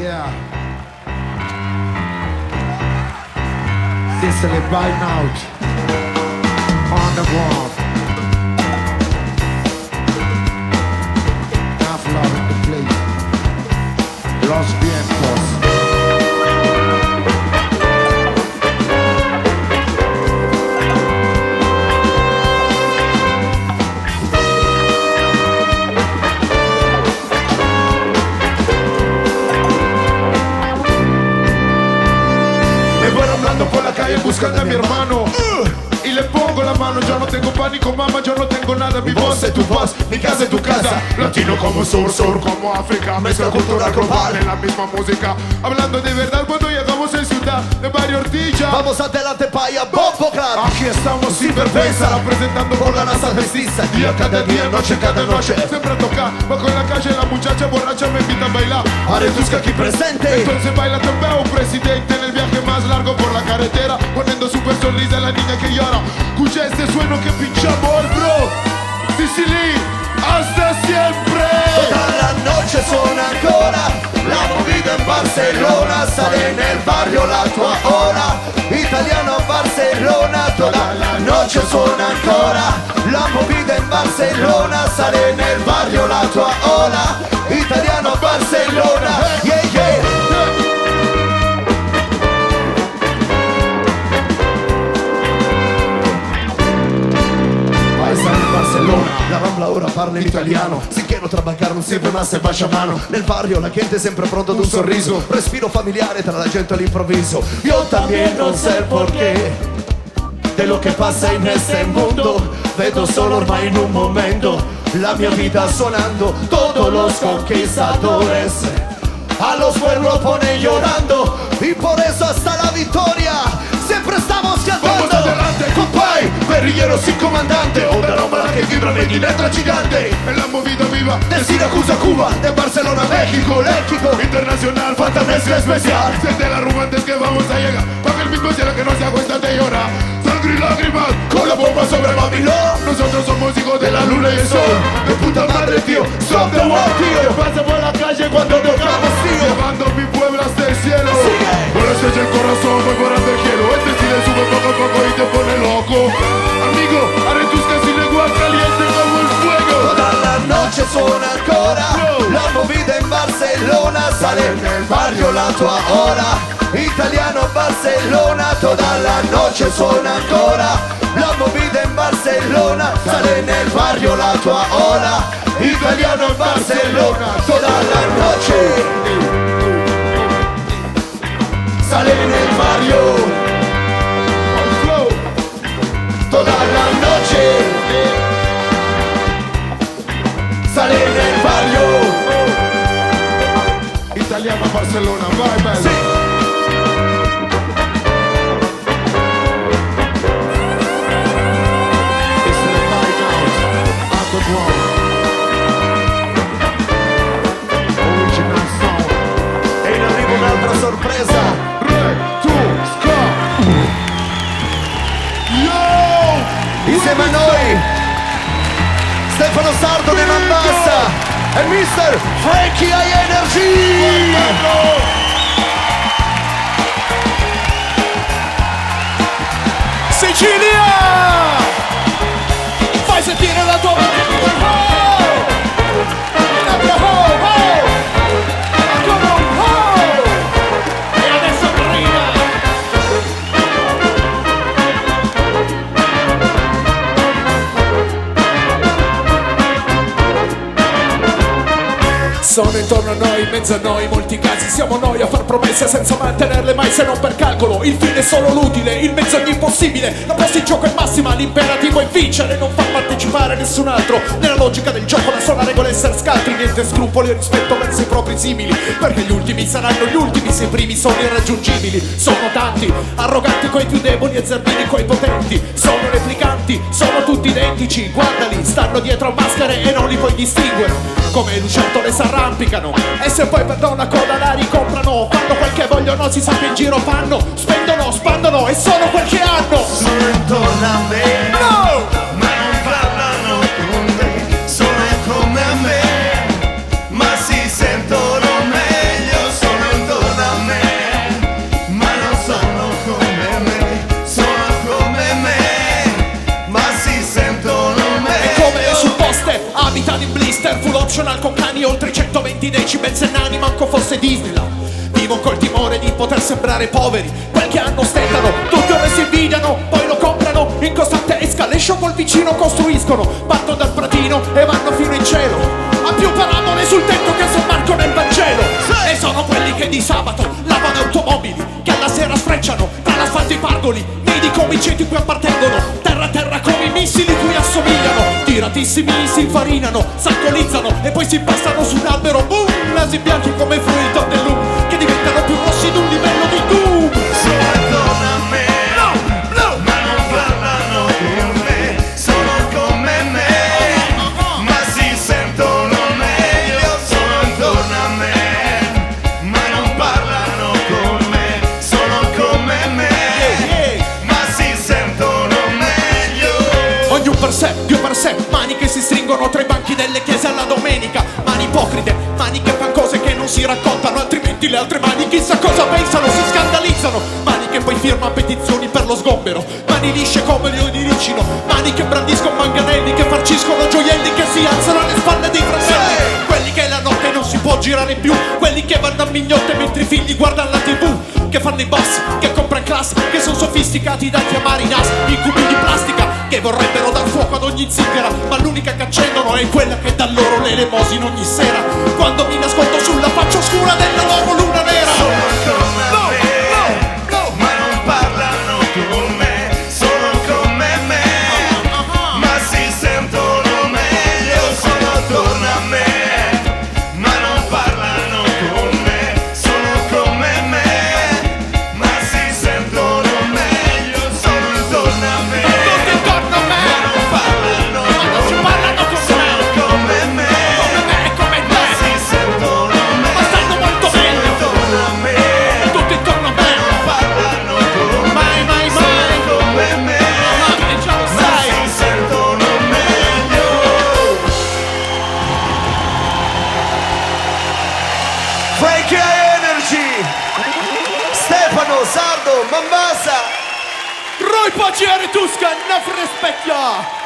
Yeah. Sicily buying out on the ground. Enough love in the place. Los vientos. Por la calle buscando a mi hermano y le pongo la mano. Yo no tengo pánico, mamá, yo no tengo nada. Mi voz es tu voz, mi casa es tu casa. Latino como sur, sur como África. Mezcla cultural global en la misma música. Hablando de verdad cuando llegamos en Ciudad de Barrio Ortilla. Vamos adelante, paya, bombo clap. Aquí estamos sin vergüenza, representando por la raza mestiza. Día cada día, noche cada noche. Siempre toca, bajo en la calle la muchacha borracha me invita a bailar. Aretusca aquí presente. Entonces baila también un presidente en el viaje más largo por la carretera, poniendo super sonrisa a la niña que llora. Escucha este sueno que pinchamos, bro. Sicily, hasta siempre. Toda la noche suena ancora la movida en Barcelona. Sale en el barrio la tua hora. Italiano Barcelona. Toda la noche suena ancora la movida en Barcelona. Sale en el barrio la tua hora. Italiano Barcelona. Yeah, yeah. La Rambla ora parla in italiano. Si quiero trabajar non siempre más se bacia mano. Nel barrio la gente è sempre pronta ad un sorriso. Respiro familiare tra la gente all'improvviso. Yo también no sé el porqué de lo que pasa en este mundo. Vedo solo ormai in un momento la mia vita sonando. Todos los conquistadores a los pueblos ponen llorando. Y por eso hasta la victoria siempre estamos cantando. Vamos adelante, compay, guerrillero sin comandante. Una nómada que vibra letra gigante. En la movida viva De Siracusa, Cuba, de Barcelona, México, Léxico internacional, falta mezcla especial. Siente la rumba antes que vamos a llegar. Baja el mismo cielo que no se aguanta de llorar. Sangre y lágrimas, con la bomba sobre Babilón. Nosotros somos hijos de la luna y el sol. De puta madre, tío, stop the war, tío. Pasa por la calle cuando tocamos, tío. Llevando mi pueblo hasta el cielo. Por eso es el corazón, voy por el cielo. Este estilo sube poco a poco y te pone loco. Amigo, Aretusca sin lengua caliente como el fuego. Toda la noche suena ancora la movida en Barcelona. Sale en el barrio la tua hora. Italiano Barcelona. Toda la noche suena ancora la movida en Barcelona. Sale en el barrio la tua hora. Italiano Barcelona. Toda la noche sale en el barrio. Toda la noche sale en el barrio. Italiano Barcelona, vai bello. Sí. E in arrivo un'altra sorpresa. Insieme a noi Stefano Sardo di Mambassa e Mr. Frankie High Energy. Sicilia! Fai sentire la tua voce. E adesso arriva. Sono intorno a noi, in mezzo a noi, in molti casi siamo noi a far promesse senza mantenerle mai se non per calcolo. Il fine è solo l'utile, il mezzo è l'impossibile. La posta in gioco è massima, l'imperativo è vincere, non far partecipare nessun altro. Nella logica del gioco la sola regola è essere scaltri, niente scrupoli o rispetto verso i propri simili. Perché gli ultimi saranno gli ultimi se i primi sono irraggiungibili. Sono tanti, arroganti coi più deboli e zerbini coi potenti. Sono replicanti, sono tutti identici. Guardali, stanno dietro a maschere e non li puoi distinguere. Come lucertole s'arrampicano e se poi per una coda la ricomprano. Fanno quel che vogliono, si sa che in giro fanno. Spendono, spandono e sono quel che hanno. Sono intorno a me, No! ma non parlano con me. Sono come a me, ma si sentono meglio. Sono Abitano in blister, full optional con cani oltre i 120 decibels e nani, manco fosse Disneyland. Vivono col timore di poter sembrare poveri, quel che hanno stentano, tutto il resto invidiano, poi lo comprano, in costante escalation col vicino costruiscono, partono dal pratino e vanno fino in cielo, a più parabole sul tetto che San Marco nel Vangelo. E sono quelli che di sabato lavano automobili, che alla sera sfrecciano tra l'asfalto e i pargoli, nidi come i ceti cui appartengono, terra a terra come i missili cui assomigliano, tiratissimi si infarinano, s'alcolizzano e poi si impastano su un albero, boom, nasi bianchi come fruito dell'um, che diventano più rossi di un livello di doom. Sono attorno a me, ma non parlano con me, sono come me, ma si sentono meglio. Sono attorno a me, ma non parlano con me, sono come me, ma si sentono meglio. Ognuno per sé, Dio per sé, mani che si stringono tra i banchi delle chiese alla domenica, mani ipocrite, mani che fanno cose che non si raccontano, altrimenti le altre mani chissà cosa pensano, si scandalizzano, mani che poi firmano petizioni per lo sgombero, mani lisce come le diricino, mani che brandiscono manganelli, che farciscono gioielli, che si alzano alle spalle dei fratelli, quelli che la notte non si può girare più, quelli che vanno a mignotte mentre i figli guardano la TV, che fanno i boss, che comprano class, che sono sofisticati da chiamare i nas, incubi di plastica, che vorrebbero dar fuoco ad ogni zingara, ma l'unica che accendono è quella che dà loro l'elemosina ogni sera, quando mi nascondo sulla faccia oscura della loro luna nera. Sono come me, ma non parlano con me, sono come me, ma si sentono meglio. Sono attorno a me, ma non parlano con me, sono come me, ma si sentono meglio. Sono attorno a me, Tutti intorno a me, ma non parlano ma non si parlano con me, come me, come me e come ma te, si sentono ma meglio. stanno molto meglio, Attorno a me, tutti intorno a me, parlano con me, mai mai mai, come me, e già lo ma sai. si sentono meglio. Frankie Energy, Stefano, Sardo, Mambasa. Roy Paciere Tuscan, ne rispecchia.